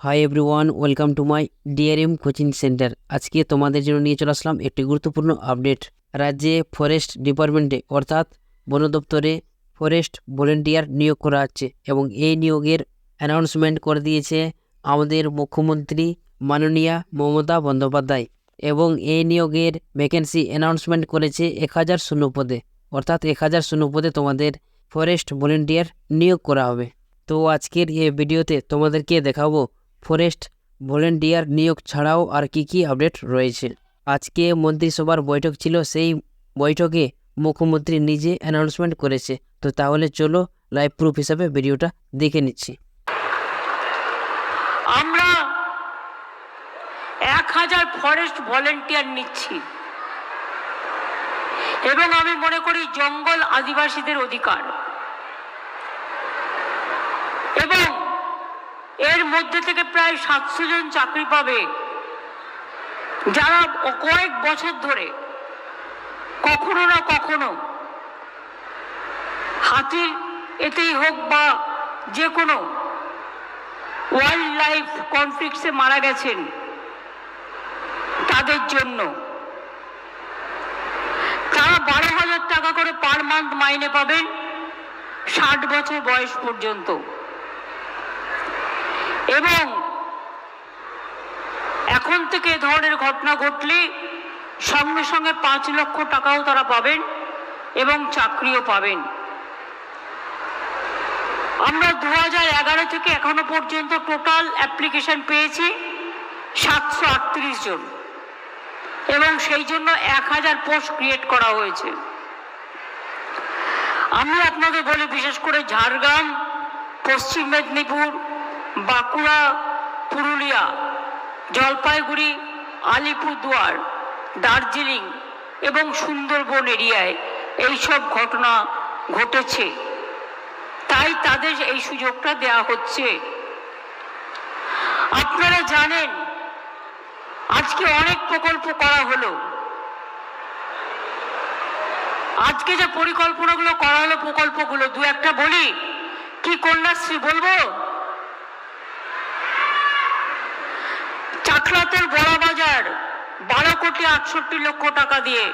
Hi everyone, welcome to my DRM coaching centre. আজকে তোমাদের জন্য নিয়ে চলে আসলাম একটি গুরুত্বপূর্ণ আপডেট। রাজ্যে ফরেস্ট ডিপার্টমেন্টে অর্থাৎ বন দপ্তরে ফরেস্ট ভলেন্টিয়ার নিয়োগ করা হচ্ছে এবং এই নিয়োগের অ্যানাউন্সমেন্ট করে দিয়েছে আমাদের মুখ্যমন্ত্রী মাননীয়া মমতা বন্দ্যোপাধ্যায়। এবং এই নিয়োগের ভ্যাকেন্সি অ্যানাউন্সমেন্ট করেছে 1000 শূন্য পদে, অর্থাৎ 1000 শূন্য পদে তোমাদের ফরেস্ট ভলেন্টিয়ার নিয়োগ করা হবে। তো আজকের এই ভিডিওতে তোমাদেরকে দেখাবো ফরেস্ট ভলেন্টিয়ার নিয়োগ ছাড়াও আর কি আপডেট রয়েছে। আজকে মন্ত্রিসভার বৈঠক ছিল, সেই বৈঠকে মুখ্যমন্ত্রী নিজে অ্যানাউন্সমেন্ট করেছে। তো তাহলে চলো লাইভ প্রুফ হিসাবে ভিডিওটা দেখে নিচ্ছি। আমরা 1000 ফরেস্ট ভলেন্টিয়ার নিচ্ছি এবং আমি মনে করি জঙ্গল আদিবাসীদের অধিকার, এবং এর মধ্যে থেকে প্রায় 700 জন চাকরি পাবে যারা কয়েক বছর ধরে কখনো না কখনো হাতির এতেই হোক বা যে কোনো ওয়াইল্ড লাইফ কনফ্লিক্টসে মারা গেছেন। তাদের জন্য তারা 12,000 টাকা করে পার মান্থ মাইনে পাবেন 60 বছর বয়স পর্যন্ত, এবং এখন থেকে এ ধরনের ঘটনা ঘটলে সঙ্গে সঙ্গে 5 লক্ষ টাকাও তারা পাবেন এবং চাকরিও পাবেন। আমরা 2011 থেকে এখনো পর্যন্ত টোটাল অ্যাপ্লিকেশন পেয়েছি 738 জন, এবং সেই জন্য 1000 পোস্ট ক্রিয়েট করা হয়েছে। আমি আপনাদের বলি, বিশেষ করে ঝাড়গ্রাম, পশ্চিম মেদিনীপুর, বাঁকুড়া, পুরুলিয়া, জলপাইগুড়ি, আলিপুরদুয়ার, দার্জিলিং এবং সুন্দরবন এরিয়ায় এইসব ঘটনা ঘটেছে, তাই তাদের এই সুযোগটা দেওয়া হচ্ছে। আপনারা জানেন আজকে অনেক প্রকল্প করা হলো। আজকে যে পরিকল্পনাগুলো করা হলো, প্রকল্পগুলো দু একটা বলি। কি কন্যাশ্রী বলবো? চাকলাতের বড় বাজার 12,68,00,000 টাকা দিয়ে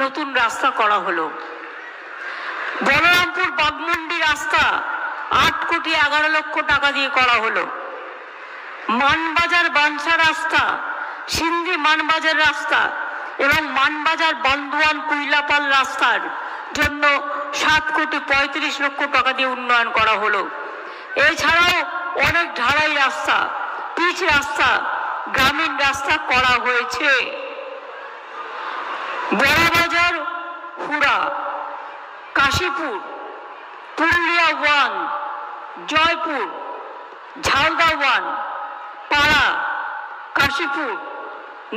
নতুন রাস্তা করা হলো। বলরামপুর বাগমুন্ডি রাস্তা 8,11,00,000 টাকা দিয়ে করা হলো। মানবাজার বানসা রাস্তা, সিন্ধি মানবাজার রাস্তা এবং মানবাজার বান্দোয়ান কুইলাপাল রাস্তার জন্য 7,35,00,000 টাকা দিয়ে উন্নয়ন করা হলো। এছাড়াও অনেক ঢালাই রাস্তা, পিচ রাস্তা, গ্রামীণ রাস্তা করা হয়েছে। বড়বাজার, হুড়া, কাশীপুর, পুরুলিয়া 1, জয়পুর, ঝালদা 1, পাড়া, কাশীপুর,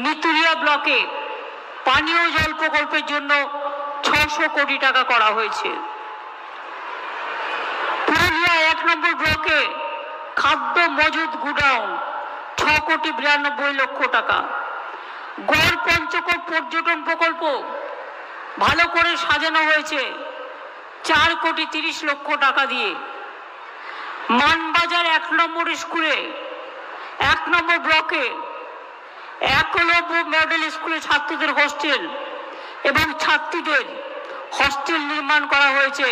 নিতুরিয়া ব্লকে পানীয় জল প্রকল্পের জন্য 600 কোটি টাকা করা হয়েছে। পুরুলিয়া 1 নম্বর ব্লকে খাদ্য মজুদ গুডাউন 6,92,00,000 টাকা। গড় পঞ্চকোট পর্যটন প্রকল্প ভালো করে সাজানো হয়েছে 4,30,00,000 টাকা দিয়ে। মানবাজার 1 নম্বর স্কুলে 1 নম্বর ব্লকে একলব্য মডেল স্কুলে ছাত্রদের হোস্টেল এবং ছাত্রীদের হোস্টেল নির্মাণ করা হয়েছে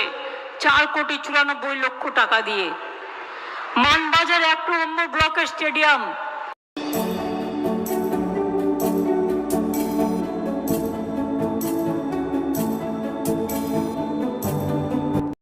4,94,00,000 টাকা দিয়ে। মানবাজার 1 নম্বর ব্লকের স্টেডিয়াম